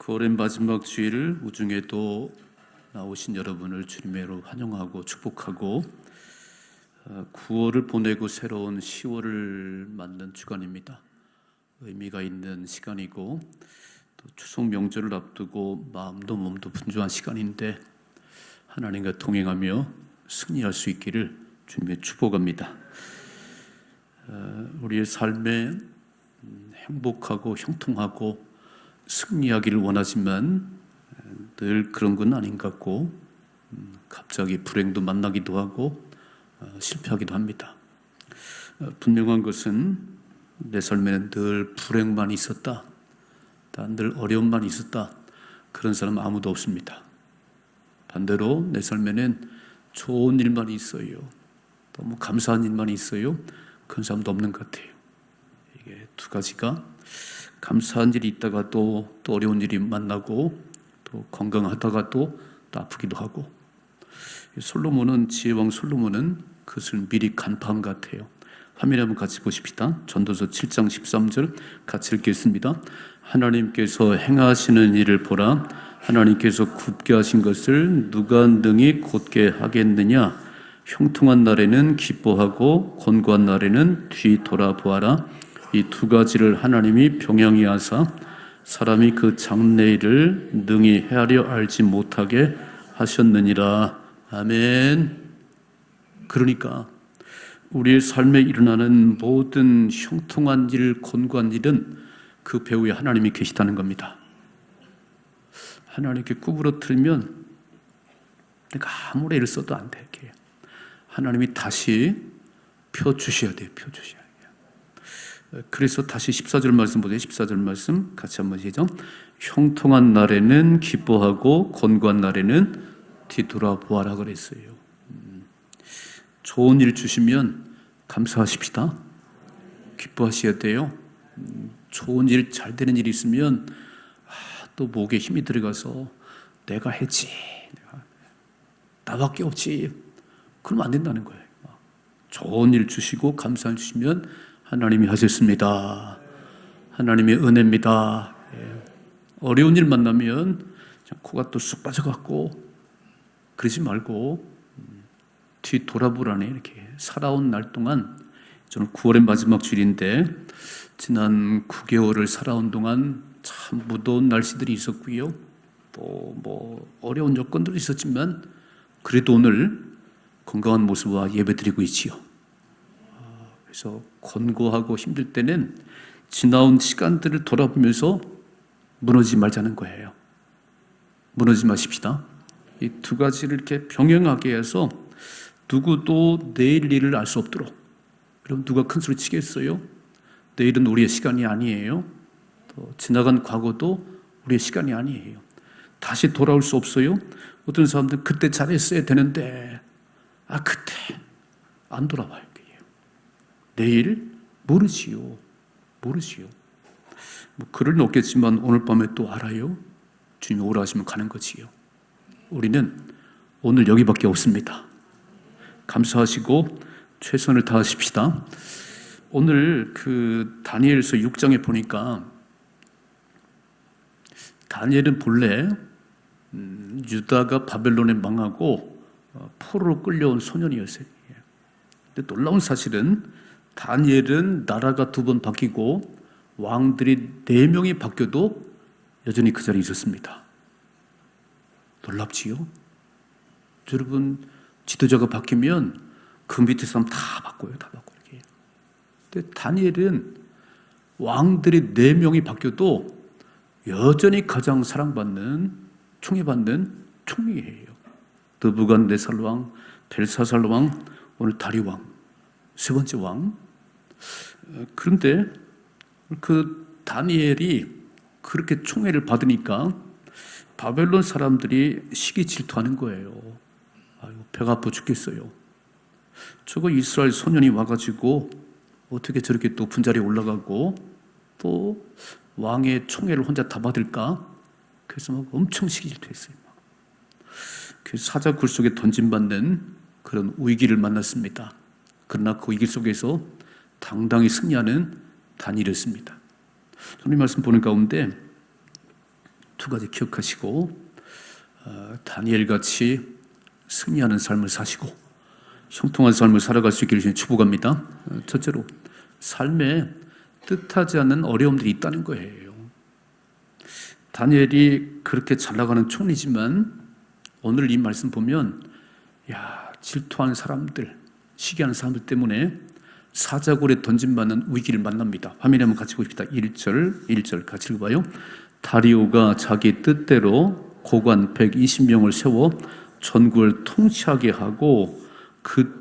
9월의 마지막 주일 우중에도 나오신 여러분을 주님으로 환영하고 축복하고 9월을 보내고 새로운 10월을 맞는 주간입니다. 의미가 있는 시간이고 또 추석 명절을 앞두고 마음도 몸도 분주한 시간인데 하나님과 동행하며 승리할 수 있기를 주님의 축복합니다. 우리의 삶에 행복하고 형통하고 승리하기를 원하지만 늘 그런 건 아닌 것 같고 갑자기 불행도 만나기도 하고 실패하기도 합니다. 분명한 것은 내 삶에는 늘 불행만 있었다, 늘 어려움만 있었다, 그런 사람 아무도 없습니다. 반대로 내 삶에는 좋은 일만 있어요, 너무 감사한 일만 있어요, 그런 사람도 없는 것 같아요. 이게 두 가지가 감사한 일이 있다가 또 어려운 일이 만나고 또 건강하다가 또 아프기도 하고, 솔로몬은 지혜왕 솔로몬은 그것을 미리 간파한 것 같아요. 화면에 한번 같이 보십시다. 전도서 7장 13절 같이 읽겠습니다. 하나님께서 행하시는 일을 보라. 하나님께서 굳게 하신 것을 누가 능히 곧게 하겠느냐. 형통한 날에는 기뻐하고 곤고한 날에는 뒤돌아보아라. 이 두 가지를 하나님이 병행히 하사 사람이 그 장래일을 능히 헤아려 알지 못하게 하셨느니라. 아멘. 그러니까 우리의 삶에 일어나는 모든 형통한 일, 곤고한 일은 그 배후에 하나님이 계시다는 겁니다. 하나님께 구부러뜨리면 내가 아무리 애를 써도 안 돼. 이렇게 하나님이 다시 펴주셔야 돼요. 펴주셔야 돼요. 그래서 다시 14절 말씀 보세요. 14절 말씀 같이 한번 시작. 형통한 날에는 기뻐하고 곤고한 날에는 뒤돌아보아라 그랬어요. 좋은 일 주시면 감사하십시다. 기뻐하셔야 돼요. 좋은 일, 잘 되는 일이 있으면 또 목에 힘이 들어가서 내가 했지, 나밖에 없지, 그러면 안 된다는 거예요. 좋은 일 주시고 감사한 주시면 하나님이 하셨습니다. 하나님의 은혜입니다. 어려운 일 만나면 코가 또 쑥 빠져갖고 그러지 말고 뒤 돌아보라네. 이렇게 살아온 날 동안, 저는 9월의 마지막 주일인데 지난 9개월을 살아온 동안 참 무더운 날씨들이 있었고요, 또 뭐 어려운 여건들이 있었지만 그래도 오늘 건강한 모습과 예배드리고 있지요. 그래서 곤고하고 힘들 때는 지나온 시간들을 돌아보면서 무너지지 말자는 거예요. 무너지지 마십시다. 이 두 가지를 이렇게 병행하게 해서 누구도 내일 일을 알 수 없도록. 그럼 누가 큰 소리 치겠어요? 내일은 우리의 시간이 아니에요. 또 지나간 과거도 우리의 시간이 아니에요. 다시 돌아올 수 없어요. 어떤 사람들은 그때 잘했어야 되는데 그때 안 돌아와요. 내일 모르지요. 뭐 그럴 리는 없겠지만 오늘 밤에 또 알아요. 주님이 오라 하시면 가는 거지요. 우리는 오늘 여기밖에 없습니다. 감사하시고 최선을 다하십시다. 오늘 그 다니엘서 6장에 보니까 다니엘은 본래 유다가 바벨론에 망하고 포로로 끌려온 소년이었어요. 근데 놀라운 사실은 다니엘은 나라가 2번 바뀌고 왕들이 4명이 바뀌어도 여전히 그 자리에 있었습니다. 놀랍지요? 여러분, 지도자가 바뀌면 그 밑에 사람 다 바꿔요. 다 바꿔요. 근데 다니엘은 왕들이 4명이 바뀌어도 여전히 가장 사랑받는, 총애받는 총리예요. 느부갓네살 왕, 벨사살 왕, 오늘 다리 왕, 3번째 왕. 그런데 그 다니엘이 그렇게 총애를 받으니까 바벨론 사람들이 시기 질투하는 거예요. 배가 아파 죽겠어요. 저거 이스라엘 소년이 와가지고 어떻게 저렇게 높은 자리에 올라가고 또 왕의 총애를 혼자 다 받을까? 그래서 막 엄청 시기 질투했어요. 그래서 사자굴 속에 던짐받는 그런 위기를 만났습니다. 그러나 그 위기 속에서 당당히 승리하는 다니엘이었습니다. 오늘 말씀 보는 가운데 두 가지 기억하시고 다니엘같이 승리하는 삶을 사시고 형통한 삶을 살아갈 수 있기를 축복합니다. 첫째로 삶에 뜻하지 않는 어려움들이 있다는 거예요. 다니엘이 그렇게 잘 나가는 총리지만 오늘 이 말씀 보면 질투하는 사람들, 시기하는 사람들 때문에 사자굴에 던짐받는 위기를 만납니다. 화면에 한번 같이 보십시다. 1절 같이 읽어봐요. 다리오가 자기 뜻대로 고관 120명을 세워 전국을 통치하게 하고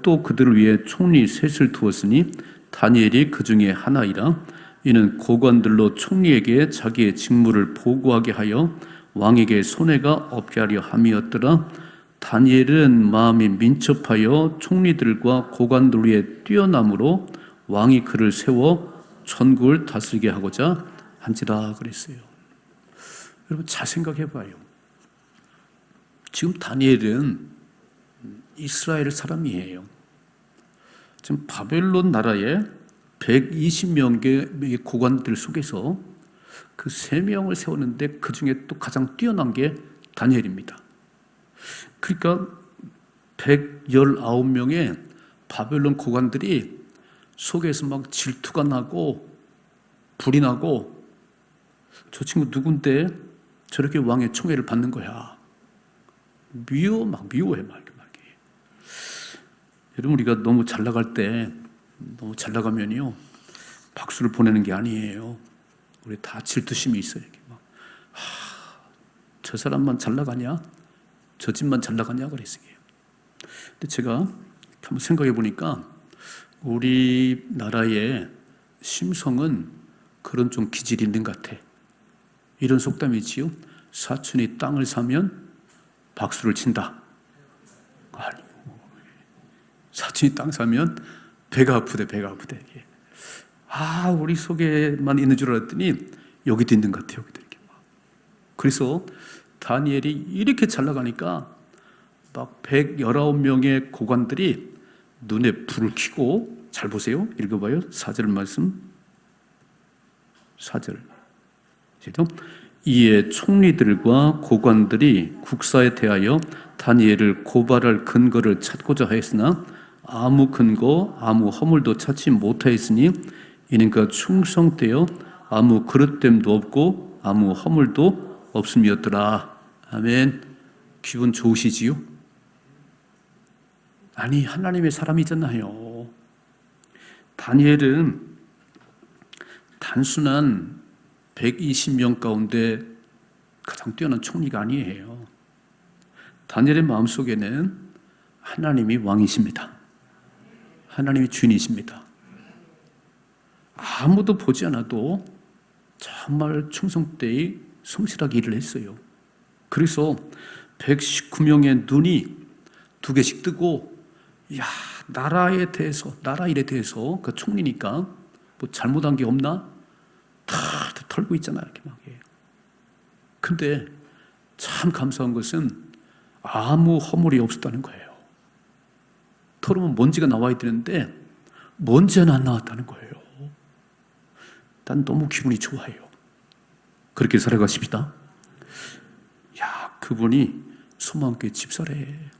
또 그들을 위해 총리 셋을 두었으니 다니엘이 그 중에 하나이라. 이는 고관들로 총리에게 자기의 직무를 보고하게 하여 왕에게 손해가 없게 하려 함이었더라. 다니엘은 마음이 민첩하여 총리들과 고관들 위에 뛰어남으로 왕이 그를 세워 전국을 다스리게 하고자 한지라 그랬어요. 여러분 잘 생각해 봐요. 지금 다니엘은 이스라엘 사람이에요. 지금 바벨론 나라에 120명의 고관들 속에서 그 3명을 세웠는데 그 중에 또 가장 뛰어난 게 다니엘입니다. 그러니까 119명의 바벨론 고관들이 속에서 막 질투가 나고 불이 나고 저 친구 누군데 저렇게 왕의 총애를 받는 거야. 미워해 말게. 여러분 우리가 너무 잘 나갈 때 너무 잘 나가면요 박수를 보내는 게 아니에요. 우리 다 질투심이 있어요. 저 사람만 잘 나가냐? 저 집만 잘 나가냐? 그랬어요. 근데 제가 한번 생각해 보니까 우리나라의 심성은 그런 좀 기질이 있는 것 같아. 이런 속담이지요. 사촌이 땅을 사면 박수를 친다. 아니, 사촌이 땅 사면 배가 아프대. 우리 속에만 있는 줄 알았더니 여기도 있는 것 같아요. 여기도 이렇게 막. 그래서 다니엘이 이렇게 잘 나가니까 막 119명의 고관들이 눈에 불을 켜고, 잘 보세요. 읽어봐요. 4절 말씀. 4절. 이에 총리들과 고관들이 국사에 대하여 다니엘을 고발할 근거를 찾고자 하였으나 아무 근거, 아무 허물도 찾지 못하였으니 이는 그가 충성되어 아무 그릇됨도 없고 아무 허물도 없음이었더라. 아멘. 기분 좋으시지요? 아니, 하나님의 사람이잖아요. 다니엘은 단순한 120명 가운데 가장 뛰어난 총리가 아니에요. 다니엘의 마음속에는 하나님이 왕이십니다. 하나님이 주인이십니다. 아무도 보지 않아도 정말 충성되이 성실하게 일을 했어요. 그래서 119명의 눈이 두 개씩 뜨고, 나라 일에 대해서 그 총리니까 뭐 잘못한 게 없나? 다 털고 있잖아요. 이렇게 막. 근데 참 감사한 것은 아무 허물이 없었다는 거예요. 털으면 먼지가 나와야 되는데 먼지 하나 안 나왔다는 거예요. 난 너무 기분이 좋아요. 그렇게 살아가십니다. 그분이 소망교회 집사래.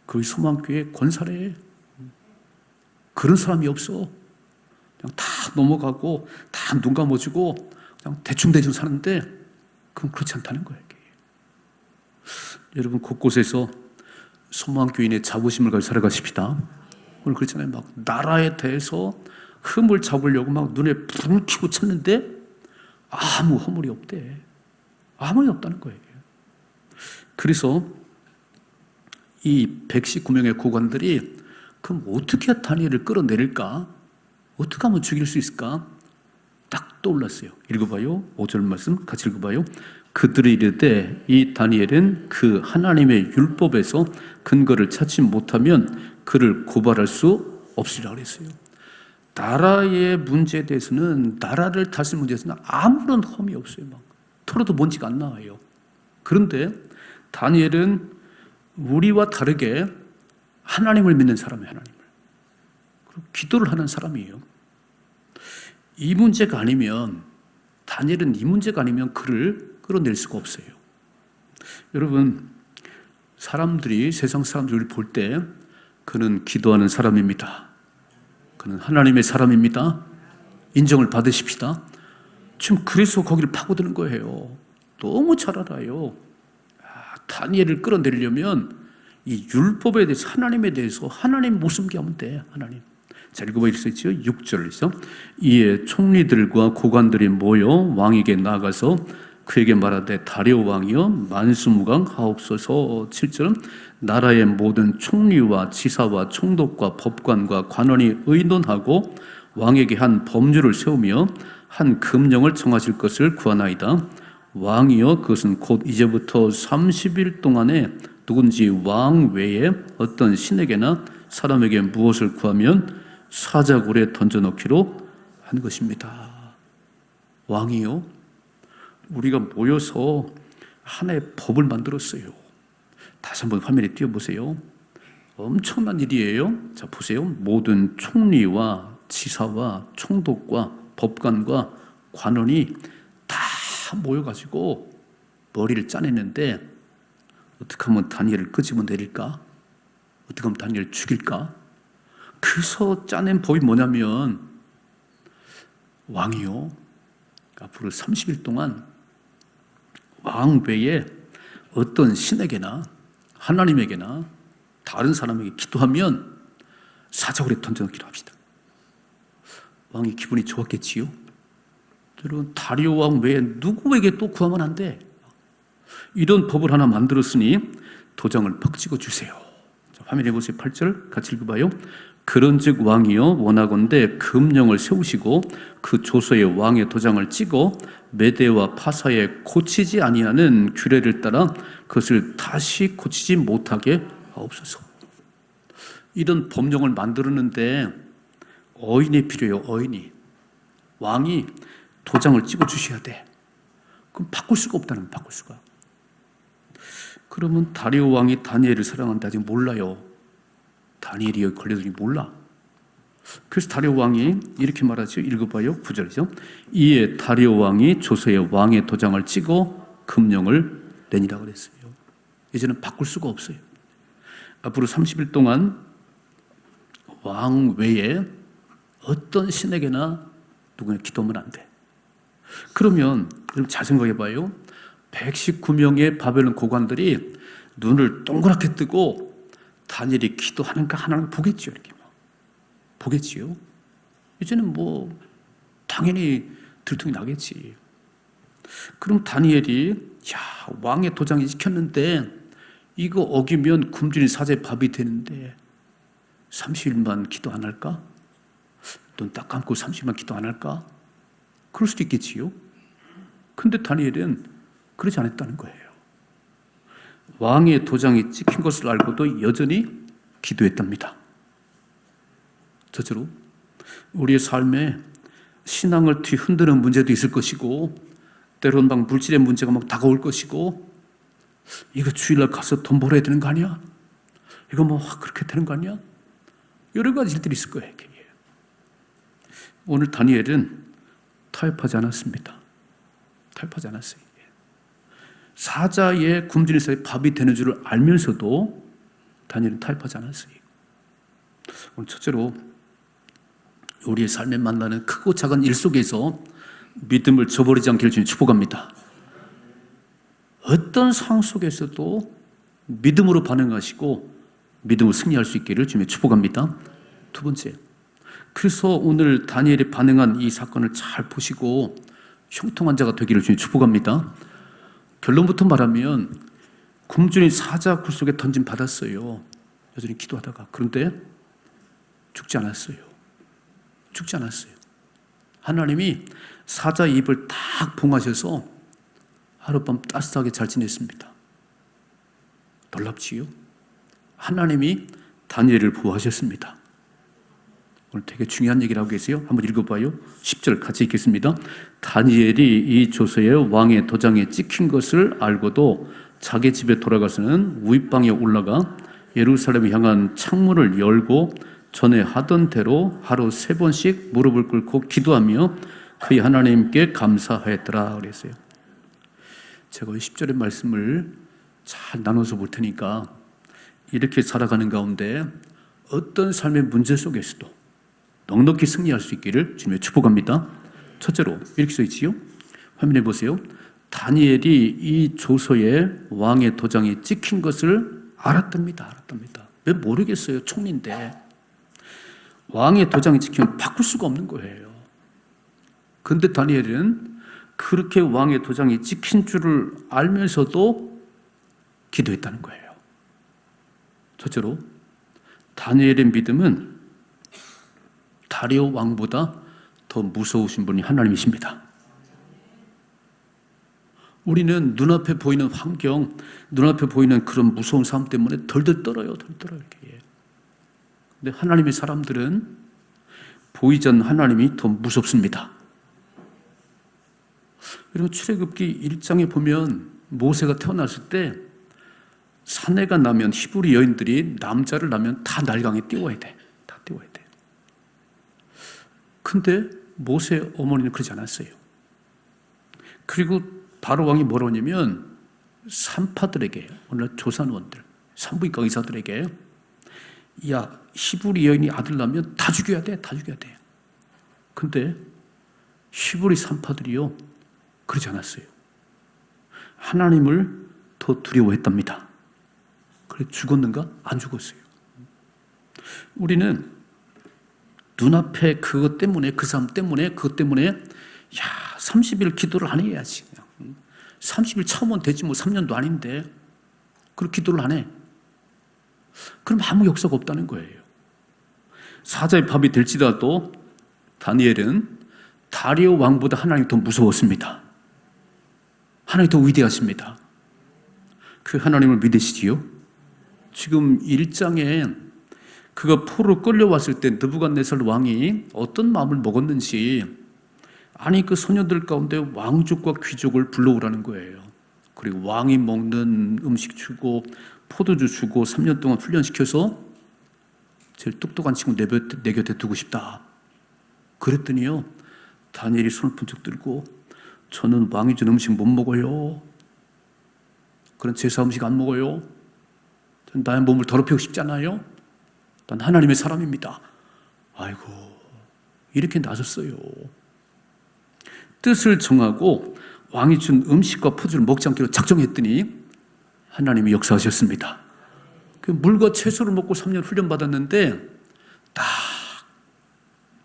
그 소망교회 권사래. 그런 사람이 없어. 그냥 다 넘어가고 다 눈 감아주고 그냥 대충 사는데 그건 그렇지 않다는 거예요. 여러분 곳곳에서 소망교인의 자부심을 가지고 살아가십시다. 오늘 그렇잖아요. 막 나라에 대해서 흠을 잡으려고 막 눈에 불을 켜고 찾는데 아무 허물이 없대. 아무 없다는 거예요. 그래서 이 119명의 고관들이 그럼 어떻게 다니엘을 끌어내릴까? 어떻게 하면 죽일 수 있을까? 딱 떠올랐어요. 읽어봐요. 5절 말씀 같이 읽어봐요. 그들이 이르되 이 다니엘은 그 하나님의 율법에서 근거를 찾지 못하면 그를 고발할 수 없으리라 그랬어요. 나라의 문제에 대해서는, 나라를 다스릴 문제에서는 아무런 험이 없어요. 막 털어도 먼지가 안 나와요. 그런데 다니엘은 우리와 다르게 하나님을 믿는 사람이에요. 하나님을. 그리고 기도를 하는 사람이에요. 이 문제가 아니면, 다니엘은 이 문제가 아니면 그를 끌어낼 수가 없어요. 여러분, 사람들이, 세상 사람들을 볼 때 그는 기도하는 사람입니다. 그는 하나님의 사람입니다. 인정을 받으십시다. 지금 그래서 거기를 파고드는 거예요. 너무 잘 알아요. 다니엘을 끌어내려면 이 율법에 대해서, 하나님에 대해서 하나님 모습게 하면 돼. 하나님. 자, 읽어봐 있었죠? 6절에서 이에 총리들과 고관들이 모여 왕에게 나가서 그에게 말하되 다리오 왕이여 만수무강하옵소서. 7절은 나라의 모든 총리와 지사와 총독과 법관과 관원이 의논하고 왕에게 한 법률을 세우며 한 금령을 정하실 것을 구하나이다. 왕이여 그것은 곧 이제부터 30일 동안에 누군지 왕 외에 어떤 신에게나 사람에게 무엇을 구하면 사자굴에 던져넣기로 한 것입니다. 왕이요, 우리가 모여서 하나의 법을 만들었어요. 다시 한번 화면에 띄워보세요. 엄청난 일이에요. 자, 보세요. 모든 총리와 지사와 총독과 법관과 관원이 다 모여가지고 머리를 짜냈는데 어떻게 하면 다니엘을 끄집어 내릴까? 어떻게 하면 다니엘을 죽일까? 그래서 짜낸 법이 뭐냐면 왕이요, 앞으로 30일 동안 왕 외에 어떤 신에게나 하나님에게나 다른 사람에게 기도하면 사자굴에 던져넣기로 합시다. 왕이 기분이 좋았겠지요. 여러분, 다리오 왕 외에 누구에게 또 구하면 안 돼. 이런 법을 하나 만들었으니 도장을 팍 찍어주세요. 자, 화면에 보세요. 8절 같이 읽어봐요. 그런즉 왕이여 원하건대 금령을 세우시고 그 조서에 왕의 도장을 찍어 메대와 파사에 고치지 아니하는 규례를 따라 그것을 다시 고치지 못하게 하옵소서. 이런 법령을 만들었는데 어인이 필요해요. 어인이. 왕이 도장을 찍어 주셔야 돼. 그럼 바꿀 수가 없다는 거예요. 바꿀 수가. 그러면 다리오 왕이 다니엘을 사랑한다 아직 몰라요. 다니엘이 여기 걸려들니 몰라. 그래서 다리오 왕이 이렇게 말하죠. 읽어봐요. 9절이죠. 이에 다리오 왕이 조서에 왕의 도장을 찍어 금령을 내니라 그랬어요. 이제는 바꿀 수가 없어요. 앞으로 30일 동안 왕 외에 어떤 신에게나 누구나 기도하면 안 돼. 그러면 여러분 잘 생각해 봐요. 119명의 바벨론 고관들이 눈을 동그랗게 뜨고 다니엘이 기도하는가 하나는 보겠지요. 이렇게 보겠지요. 이제는 뭐 당연히 들통이 나겠지. 그럼 다니엘이 왕의 도장이 찍혔는데 이거 어기면 굶주린 사자의 밥이 되는데 30일만 기도 안 할까? 눈 딱 감고 30일만 기도 안 할까? 그럴 수도 있겠지요. 근데 다니엘은 그러지 않았다는 거예요. 왕의 도장이 찍힌 것을 알고도 여전히 기도했답니다. 저처럼 우리의 삶에 신앙을 뒤흔드는 문제도 있을 것이고 때로는 막 물질의 문제가 막 다가올 것이고 이거 주일날 가서 돈 벌어야 되는 거 아니야? 이거 뭐 그렇게 되는 거 아니야? 여러 가지 일들이 있을 거예요. 오늘 다니엘은 타협하지 않았습니다. 타협하지 않았어요. 사자의 굶주린 사자의 밥이 되는 줄을 알면서도 다니엘은 타협하지 않았어요. 오늘 첫째로 우리의 삶에 만나는 크고 작은 일 속에서 믿음을 저버리지 않기를 주님 축복합니다. 어떤 상황 속에서도 믿음으로 반응하시고 믿음으로 승리할 수 있기를 주님 축복합니다. 두 번째, 그래서 오늘 다니엘이 반응한 이 사건을 잘 보시고 형통한 자가 되기를 주님 축복합니다. 결론부터 말하면 굶주린 사자 굴 속에 던짐 받았어요. 여전히 기도하다가. 그런데 죽지 않았어요. 죽지 않았어요. 하나님이 사자 입을 딱 봉하셔서 하룻밤 따뜻하게 잘 지냈습니다. 놀랍지요? 하나님이 다니엘을 보호하셨습니다. 오늘 되게 중요한 얘기를 하고 계세요. 한번 읽어봐요. 10절 같이 읽겠습니다. 다니엘이 이 조서에 왕의 도장에 찍힌 것을 알고도 자기 집에 돌아가서는 우윗방에 올라가 예루살렘을 향한 창문을 열고 전에 하던 대로 하루 3번씩 무릎을 꿇고 기도하며 그의 하나님께 감사하였더라 그랬어요. 제가 10절의 말씀을 잘 나눠서 볼 테니까 이렇게 살아가는 가운데 어떤 삶의 문제 속에서도 넉넉히 승리할 수 있기를 주님의 축복합니다. 첫째로 이렇게 써 있지요. 화면에 보세요. 다니엘이 이 조서에 왕의 도장이 찍힌 것을 알았답니다. 왜 모르겠어요? 총리인데. 왕의 도장이 찍히면 바꿀 수가 없는 거예요. 그런데 다니엘은 그렇게 왕의 도장이 찍힌 줄을 알면서도 기도했다는 거예요. 첫째로 다니엘의 믿음은 다리오 왕보다 더 무서우신 분이 하나님이십니다. 우리는 눈앞에 보이는 환경, 눈앞에 보이는 그런 무서운 삶 때문에 덜덜 떨어요. 이렇게. 근데 하나님의 사람들은 보이지 않는 하나님이 더 무섭습니다. 여러분 출애굽기 1장에 보면 모세가 태어났을 때 사내가 나면 히브리 여인들이 남자를 낳으면 다 날강에 띄워야 돼. 다 띄워야 돼. 근데 모세 어머니는 그러지 않았어요. 그리고 바로 왕이 뭐라고 하냐면 산파들에게, 오늘 조산원들, 산부인과 의사들에게 야, 히브리 여인이 아들 낳으면 다 죽여야 돼. 근데 히브리 산파들이요 그러지 않았어요. 하나님을 더 두려워했답니다. 그래 죽었는가? 안 죽었어요. 우리는 눈앞에 그것 때문에, 그 삶 때문에, 그것 때문에 야 30일 기도를 안 해야지. 30일 참으면 되지 뭐 3년도 아닌데 그렇게 기도를 안 해. 그럼 아무 역사가 없다는 거예요. 사자의 밥이 될지라도 다니엘은 다리오 왕보다 하나님이 더 무서웠습니다. 하나님이 더 위대하십니다. 그 하나님을 믿으시지요? 지금 1장에 그가 포로 끌려왔을 때 느부갓네살 왕이 어떤 마음을 먹었는지, 아니 그 소녀들 가운데 왕족과 귀족을 불러오라는 거예요. 그리고 왕이 먹는 음식 주고 포도주 주고 3년 동안 훈련시켜서 제일 똑똑한 친구 내 곁에 두고 싶다. 그랬더니요 다니엘이 손을 번쩍 들고 저는 왕이 준 음식 못 먹어요. 그런 제사 음식 안 먹어요. 나의 몸을 더럽히고 싶지 않아요. 난 하나님의 사람입니다. 아이고 이렇게 나섰어요. 뜻을 정하고 왕이 준 음식과 포도주를 먹지 않기로 작정했더니 하나님이 역사하셨습니다. 그 물과 채소를 먹고 3년 훈련받았는데 딱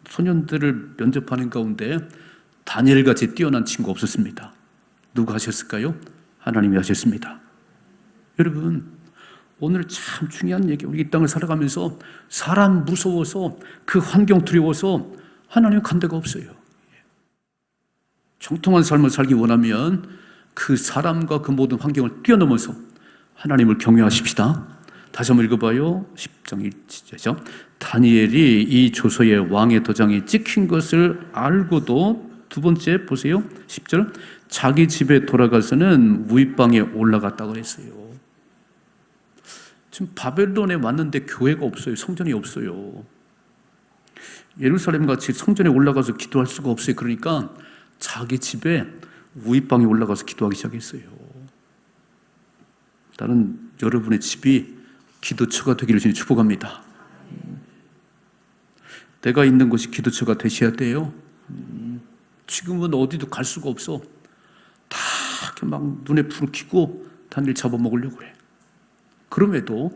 소년들을 면접하는 가운데 다니엘같이 뛰어난 친구 없었습니다. 누가 하셨을까요? 하나님이 하셨습니다. 여러분 오늘 참 중요한 얘기, 우리 이 땅을 살아가면서 사람 무서워서 그 환경 두려워서 하나님 간 데가 없어요. 정통한 삶을 살기 원하면 그 사람과 그 모든 환경을 뛰어넘어서 하나님을 경외하십시다. 다시 한번 읽어봐요. 10장 1절이죠. 다니엘이 이 조서에 왕의 도장이 찍힌 것을 알고도, 두 번째 보세요. 10절, 자기 집에 돌아가서는 무윗방에 올라갔다고 했어요. 지금 바벨론에 왔는데 교회가 없어요. 성전이 없어요. 예루살렘 같이 성전에 올라가서 기도할 수가 없어요. 그러니까 자기 집에 우윗방에 올라가서 기도하기 시작했어요. 나는 여러분의 집이 기도처가 되기를 주님 축복합니다. 내가 있는 곳이 기도처가 되셔야 돼요. 지금은 어디도 갈 수가 없어. 다 이렇게 막 눈에 불을 켜고 단일 잡아먹으려고 그래. 그럼에도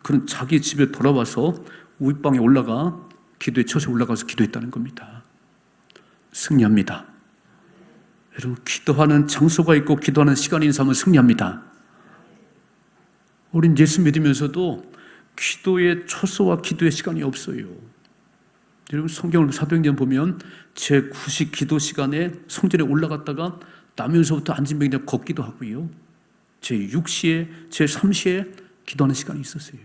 그는 자기 집에 돌아와서 우윗방에 올라가 기도의 처소에 올라가서 기도했다는 겁니다. 승리합니다. 여러분 기도하는 장소가 있고 기도하는 시간이 있는 사람은 승리합니다. 우린 예수 믿으면서도 기도의 처소와 기도의 시간이 없어요. 여러분 성경을 사도행전 보면 제9식 기도 시간에 성전에 올라갔다가 나면서부터 앉은 배 그냥 걷기도 하고요. 제6시에 제3시에 기도하는 시간이 있었어요.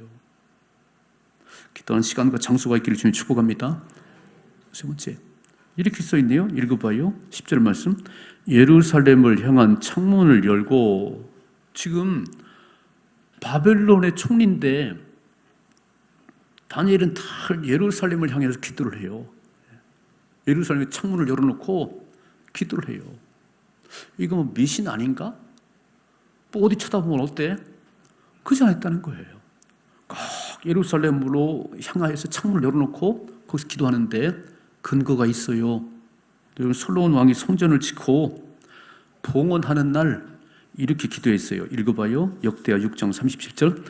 기도하는 시간과 장소가 있기를 주님 축복합니다. 세 번째 이렇게 써있네요. 읽어봐요. 10절 말씀, 예루살렘을 향한 창문을 열고, 지금 바벨론의 총리인데 다니엘은 다 예루살렘을 향해서 기도를 해요. 예루살렘의 창문을 열어놓고 기도를 해요. 이거 뭐 미신 아닌가? 뭐 어디 쳐다보면 어때? 그러지 않았다는 거예요. 꼭 예루살렘으로 향하여서 창문을 열어놓고 거기서 기도하는데 근거가 있어요. 솔로몬 왕이 성전을 짓고 봉헌하는 날 이렇게 기도했어요. 읽어봐요. 역대하 6장 37절.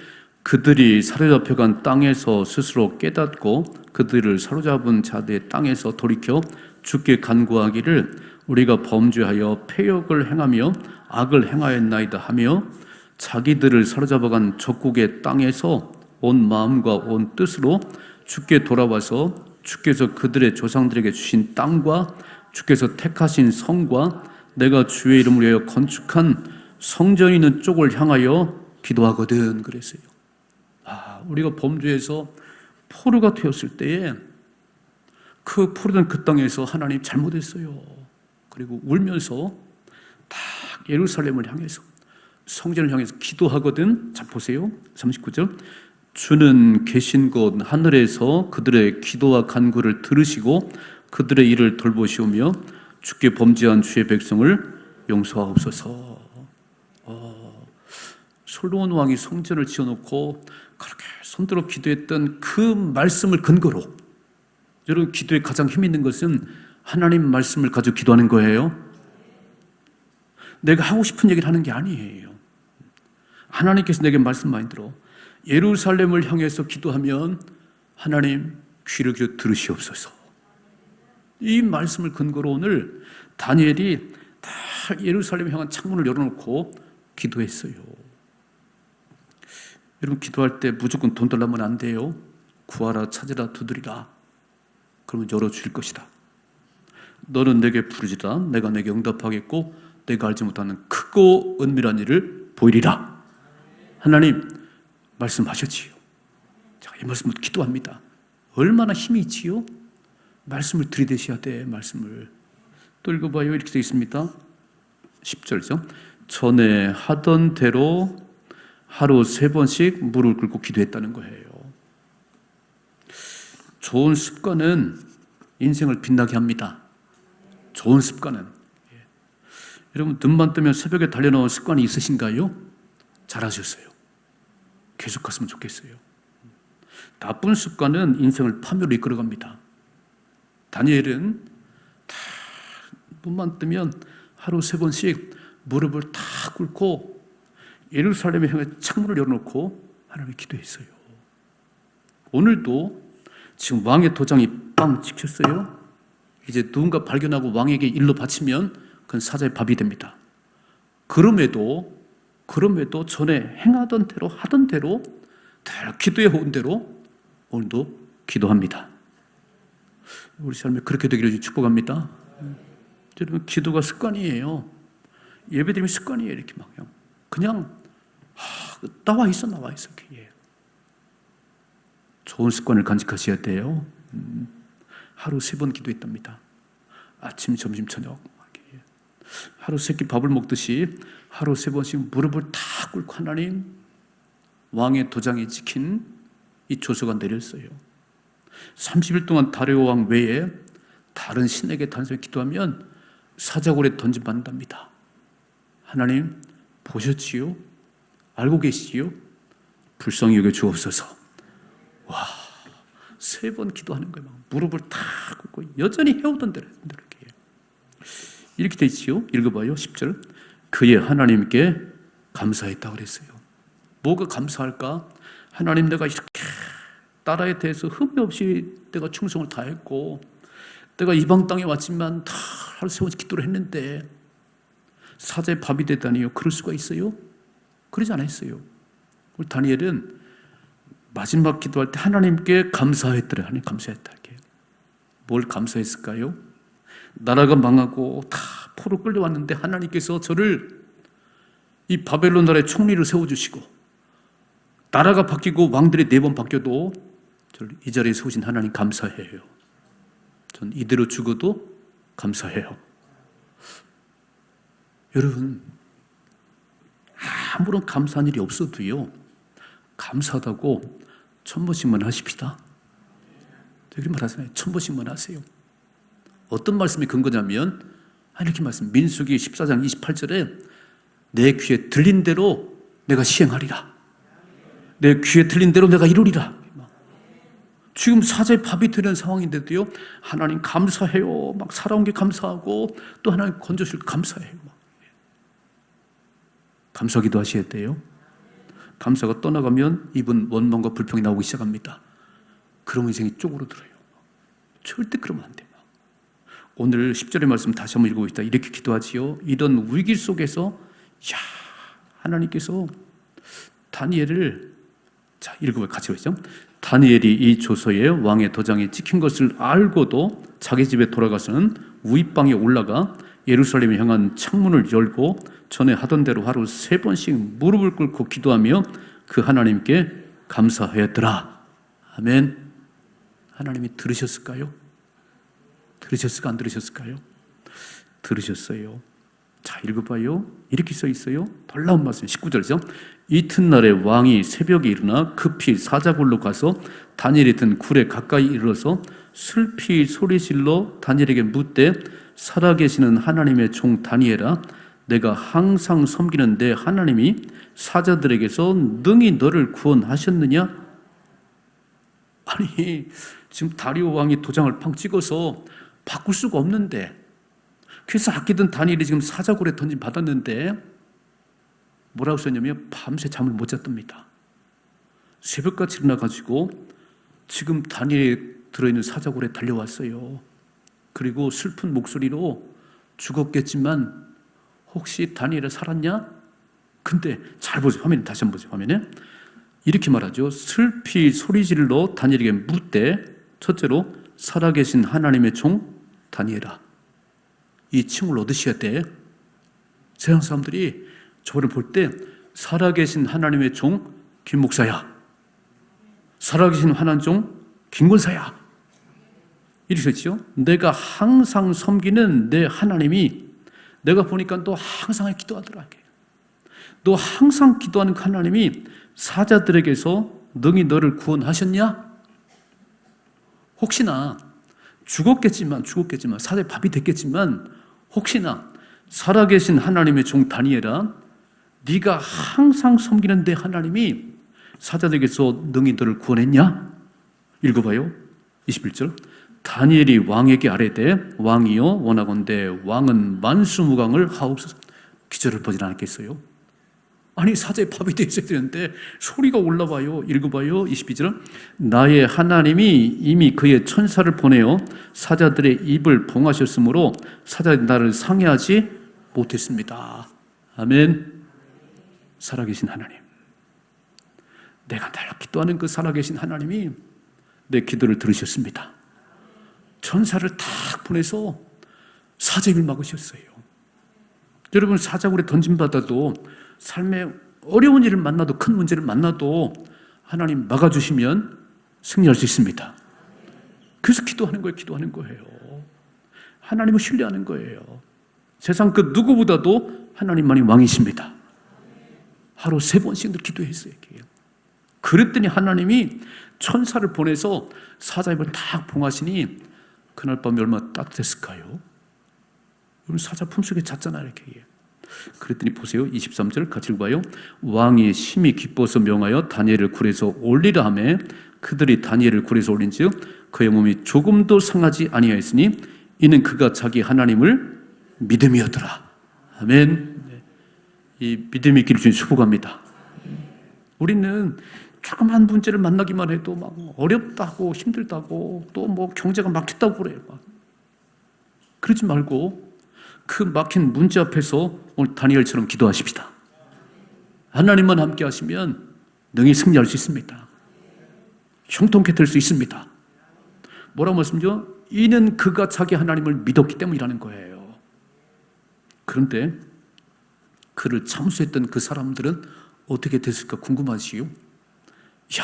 그들이 사로잡혀간 땅에서 스스로 깨닫고 그들을 사로잡은 자들의 땅에서 돌이켜 주께 간구하기를 우리가 범죄하여 패역을 행하며 악을 행하였나이다 하며 자기들을 사로잡아간 적국의 땅에서 온 마음과 온 뜻으로 주께 돌아와서 주께서 그들의 조상들에게 주신 땅과 주께서 택하신 성과 내가 주의 이름을 위하여 건축한 성전이 있는 쪽을 향하여 기도하거든 그랬어요. 우리가 범죄해서 포로가 되었을 때에 그 포로된 그 땅에서 하나님 잘못했어요. 그리고 울면서 딱 예루살렘을 향해서 성전을 향해서 기도하거든. 자 보세요. 39절. 주는 계신 곳 하늘에서 그들의 기도와 간구를 들으시고 그들의 일을 돌보시오며 주께 범죄한 주의 백성을 용서하옵소서. 솔로몬 왕이 성전을 지어놓고 그렇게 손들어 기도했던 그 말씀을 근거로 여러분 기도에 가장 힘 있는 것은 하나님 말씀을 가지고 기도하는 거예요. 내가 하고 싶은 얘기를 하는 게 아니에요. 하나님께서 내게 말씀 많이 들어. 예루살렘을 향해서 기도하면 하나님 귀를 기울여 들으시옵소서. 이 말씀을 근거로 오늘 다니엘이 다 예루살렘을 향한 창문을 열어놓고 기도했어요. 여러분 기도할 때 무조건 돈 달라면 안 돼요. 구하라 찾으라 두드리라. 그러면 열어줄 것이다. 너는 내게 부르지라 내가 내게 응답하겠고 내가 알지 못하는 크고 은밀한 일을 보이리라. 하나님 말씀하셨지요. 자, 이 말씀부터 기도합니다. 얼마나 힘이 있지요? 말씀을 들이대셔야 돼. 말씀을 또 읽어봐요. 이렇게 되어 있습니다. 10절이죠. 전에 하던 대로 하루 3번씩 무릎을 꿇고 기도했다는 거예요. 좋은 습관은 인생을 빛나게 합니다. 좋은 습관은. 여러분 눈만 뜨면 새벽에 달려나온 습관이 있으신가요? 잘하셨어요. 계속 갔으면 좋겠어요. 나쁜 습관은 인생을 파멸로 이끌어갑니다. 다니엘은 다 눈만 뜨면 하루 3번씩 무릎을 다 꿇고 예루살렘에 향해 창문을 열어놓고 하나님께 기도했어요. 오늘도 지금 왕의 도장이 빵 찍혔어요. 이제 누군가 발견하고 왕에게 일로 바치면 그건 사자의 밥이 됩니다. 그럼에도 전에 행하던 대로 하던 대로 다 기도해 온 대로 오늘도 기도합니다. 우리 삶에 그렇게 되기를 축복합니다. 여러분 기도가 습관이에요. 예배드리면 습관이에요. 이렇게 막 그냥 나와 있어. 예. 좋은 습관을 간직하셔야 돼요. 하루 3번 기도했답니다. 아침, 점심, 저녁. 하루 3끼 밥을 먹듯이 하루 3번씩 무릎을 다 꿇고 하나님 왕의 도장이 찍힌 이 조서가 내렸어요. 30일 동안 다리오 왕 외에 다른 신에게 단순히 기도하면 사자굴에 던져받는답니다. 하나님 보셨지요? 알고 계시지요? 불쌍히 여겨 주옵소서. 와, 3번 기도하는 거예요. 무릎을 다 꿇고 여전히 해오던 대로 이렇게 돼 있지요. 읽어봐요. 10절. 그의 하나님께 감사했다고 그랬어요. 뭐가 감사할까? 하나님 내가 이렇게 나라에 대해서 흠이 없이 내가 충성을 다했고 내가 이방 땅에 왔지만 다 하루 3번씩 기도를 했는데 사자의 밥이 되다니요. 그럴 수가 있어요? 그러지 않았어요. 우리 다니엘은 마지막 기도할 때 하나님께 감사했더래. 하나님 감사했다. 뭘 감사했을까요? 나라가 망하고 다 포로 끌려왔는데 하나님께서 저를 이 바벨론 나라의 총리를 세워주시고 나라가 바뀌고 왕들이 4번 바뀌어도 저를 이 자리에 세우신 하나님 감사해요. 전 이대로 죽어도 감사해요. 여러분 아무런 감사한 일이 없어도요 감사하다고 1000번씩만 하십시다. 이렇게 말하잖아요. 1000번씩만 하세요. 어떤 말씀이 근거냐면 이렇게 말씀 민수기 14장 28절에 내 귀에 들린 대로 내가 시행하리라. 내 귀에 들린 대로 내가 이루리라. 지금 사자의 밥이 되는 상황인데도요, 하나님 감사해요. 막 살아온 게 감사하고, 또 하나님 건져주실 거 감사해요. 감사기도 하셔야 돼요. 감사가 떠나가면 입은 원망과 불평이 나오기 시작합니다. 그러면 인생이 쪼그러들어요. 절대 그러면 안 돼요. 오늘 10절의 말씀 다시 한번 읽어봅시다. 이렇게 기도하지요. 이런 위기 속에서 하나님께서 다니엘을, 자, 읽어봐요. 같이 보시죠. 다니엘이 이 조서에 왕의 도장에 찍힌 것을 알고도 자기 집에 돌아가서는 우윗방에 올라가 예루살렘에 향한 창문을 열고 전에 하던 대로 하루 3번씩 무릎을 꿇고 기도하며 그 하나님께 감사하였더라. 아멘. 하나님이 들으셨을까요? 들으셨을까 안 들으셨을까요? 들으셨어요. 자, 읽어봐요. 이렇게 써 있어요. 놀라운 말씀 19절이죠. 이튿날에 왕이 새벽에 일어나 급히 사자굴로 가서 다니엘이 든 굴에 가까이 이르러서 슬피 소리질러 다니엘에게 묻되 살아계시는 하나님의 종 다니엘아, 내가 항상 섬기는 내 하나님이 사자들에게서 능히 너를 구원하셨느냐? 아니, 지금 다리오 왕이 도장을 팡 찍어서 바꿀 수가 없는데, 그래서 아끼던 다니엘이 지금 사자굴에 던짐 받았는데 뭐라고 썼냐면 밤새 잠을 못 잤답니다. 새벽같이 일어나가지고 지금 다니엘이 들어있는 사자굴에 달려왔어요. 그리고 슬픈 목소리로 죽었겠지만 혹시 다니엘이 살았냐? 근데 잘 보세요. 화면 다시 한번 보세요. 화면에 이렇게 말하죠. 슬피 소리질러 다니엘에게 묻되 첫째로 살아계신 하나님의 종 다니엘아, 이 칭을 얻으셔야 돼. 세상 사람들이 저를 볼 때 살아계신 하나님의 종 김 목사야, 살아계신 하나님 종 김권사야, 이렇게 했죠. 내가 항상 섬기는 내 하나님이, 내가 보니까 또 항상 기도하더라. 너 항상 기도하는 그 하나님이 사자들에게서 능히 너를 구원하셨냐? 혹시나 죽었겠지만 사자의 밥이 됐겠지만 혹시나 살아계신 하나님의 종 다니엘아, 네가 항상 섬기는 내 하나님이 사자들에게서 능히 너를 구원했냐? 읽어봐요. 21절. 다니엘이 왕에게 아뢰되 왕이여 원하건대 왕은 만수무강을 하옵소서. 기절을 보지 않았겠어요? 아니, 사자의 밥이 되어 있어야 되는데 소리가 올라와요. 읽어봐요. 22절. 나의 하나님이 이미 그의 천사를 보내어 사자들의 입을 봉하셨으므로 사자들이 나를 상해하지 못했습니다. 아멘. 살아계신 하나님, 내가 날 기도하는 그 살아계신 하나님이 내 기도를 들으셨습니다. 천사를 탁 보내서 사자 입을 막으셨어요. 여러분, 사자굴에 던짐받아도 삶에 어려운 일을 만나도, 큰 문제를 만나도 하나님 막아주시면 승리할 수 있습니다. 그래서 기도하는 거예요. 하나님을 신뢰하는 거예요. 세상 그 누구보다도 하나님만이 왕이십니다. 하루 3번씩 기도했어요. 그랬더니 하나님이 천사를 보내서 사자 입을 딱 봉하시니 그날 밤이 얼마나 따뜻했을까요? 여러분, 사자 품속에 잤잖아요. 이렇게. 그랬더니 보세요. 23절 같이 읽어봐요. 왕이 심히 기뻐서 명하여 다니엘을 굴에서 올리라 하매 그들이 다니엘을 굴에서 올린즉 그의 몸이 조금도 상하지 아니하였으니 이는 그가 자기 하나님을 믿음이었더라. 아멘. 이 믿음의 길을 주님 축복합니다. 우리는 조그만 문제를 만나기만 해도 막 어렵다고 힘들다고 또 뭐 경제가 막혔다고 그래요. 그러지 말고 그 막힌 문제 앞에서 오늘 다니엘처럼 기도하십시다. 하나님만 함께 하시면 능히 승리할 수 있습니다. 형통케 될 수 있습니다. 뭐라고 말씀드려? 이는 그가 자기 하나님을 믿었기 때문이라는 거예요. 그런데 그를 참수했던 그 사람들은 어떻게 됐을까 궁금하시요? 야,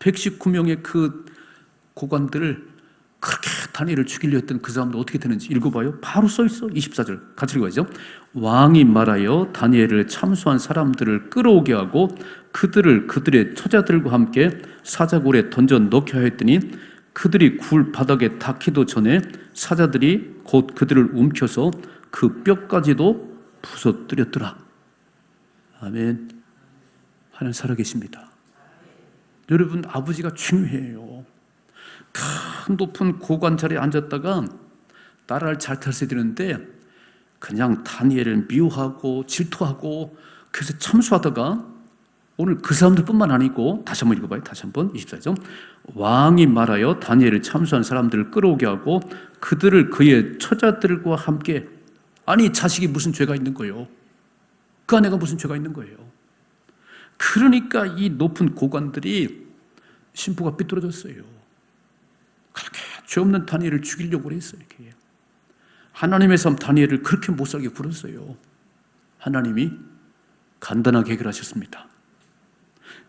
119명의 그 고관들을 그렇게 다니엘을 죽이려 했던 그 사람들 어떻게 되는지 읽어봐요. 바로 써있어. 24절 같이 읽어야죠. 왕이 말하여 다니엘을 참수한 사람들을 끌어오게 하고 그들을 그들의 처자들과 함께 사자굴에 던져 넣게 하였더니 그들이 굴 바닥에 닿기도 전에 사자들이 곧 그들을 움켜서 그 뼈까지도 부서뜨렸더라. 아멘. 하나님 살아계십니다. 여러분, 아버지가 중요해요. 큰 높은 고관 자리에 앉았다가 나라를 잘 탈세야 되는데 그냥 다니엘을 미워하고 질투하고 그래서 참수하다가 오늘 그 사람들뿐만 아니고 다시 한번 읽어봐요. 다시 한번 24절. 왕이 말하여 다니엘을 참수한 사람들을 끌어오게 하고 그들을 그의 처자들과 함께, 아니 자식이 무슨 죄가 있는 거예요? 그 아내가 무슨 죄가 있는 거예요? 그러니까 이 높은 고관들이 심부가 삐뚤어졌어요. 그렇게 죄 없는 다니엘을 죽이려고 했어요. 이렇게. 하나님의 삶 다니엘을 그렇게 못 살게 굴었어요. 하나님이 간단하게 해결하셨습니다.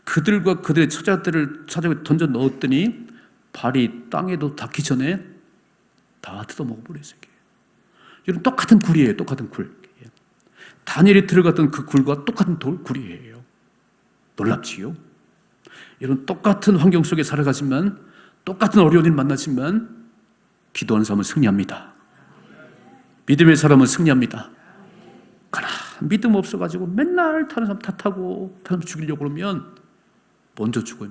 그들과 그들의 처자들을 찾아서 던져 넣었더니 발이 땅에도 닿기 전에 다 뜯어먹어 버렸어요. 이런 똑같은 굴이에요. 똑같은 굴. 다니엘이 들어갔던 그 굴과 똑같은 굴이에요. 놀랍지요? 이런 똑같은 환경 속에 살아가지만, 똑같은 어려운 일 만나지만 기도하는 사람은 승리합니다. 믿음의 사람은 승리합니다. 그러나 믿음 없어가지고 맨날 다른 사람 탓하고 다른 사람 죽이려고 그러면 먼저 죽어요.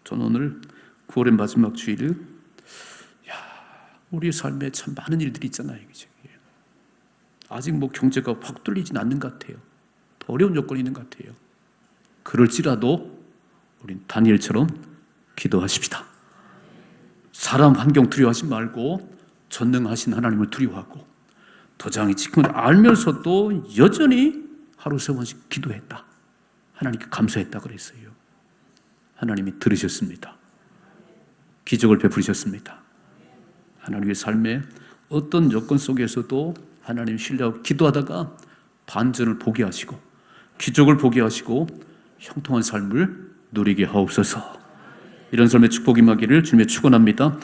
저는 오늘 9월의 마지막 주일, 우리의 삶에 참 많은 일들이 있잖아요. 아직 경제가 확 뚫리진 않는 것 같아요. 더 어려운 여건이 있는 것 같아요. 그럴지라도 우린 다니엘처럼 기도하십시다. 사람 환경 두려워하지 말고 전능하신 하나님을 두려워하고 도장이 지금은 알면서도 여전히 하루 3번씩 기도했다. 하나님께 감사했다 그랬어요. 하나님이 들으셨습니다. 기적을 베푸셨습니다. 하나님의 삶에 어떤 여건 속에서도 하나님 신뢰하고 기도하다가 반전을 보게 하시고 기적을 보게 하시고 형통한 삶을 누리게 하옵소서. 이런 삶의 축복이 임하기를 주님의 축원합니다.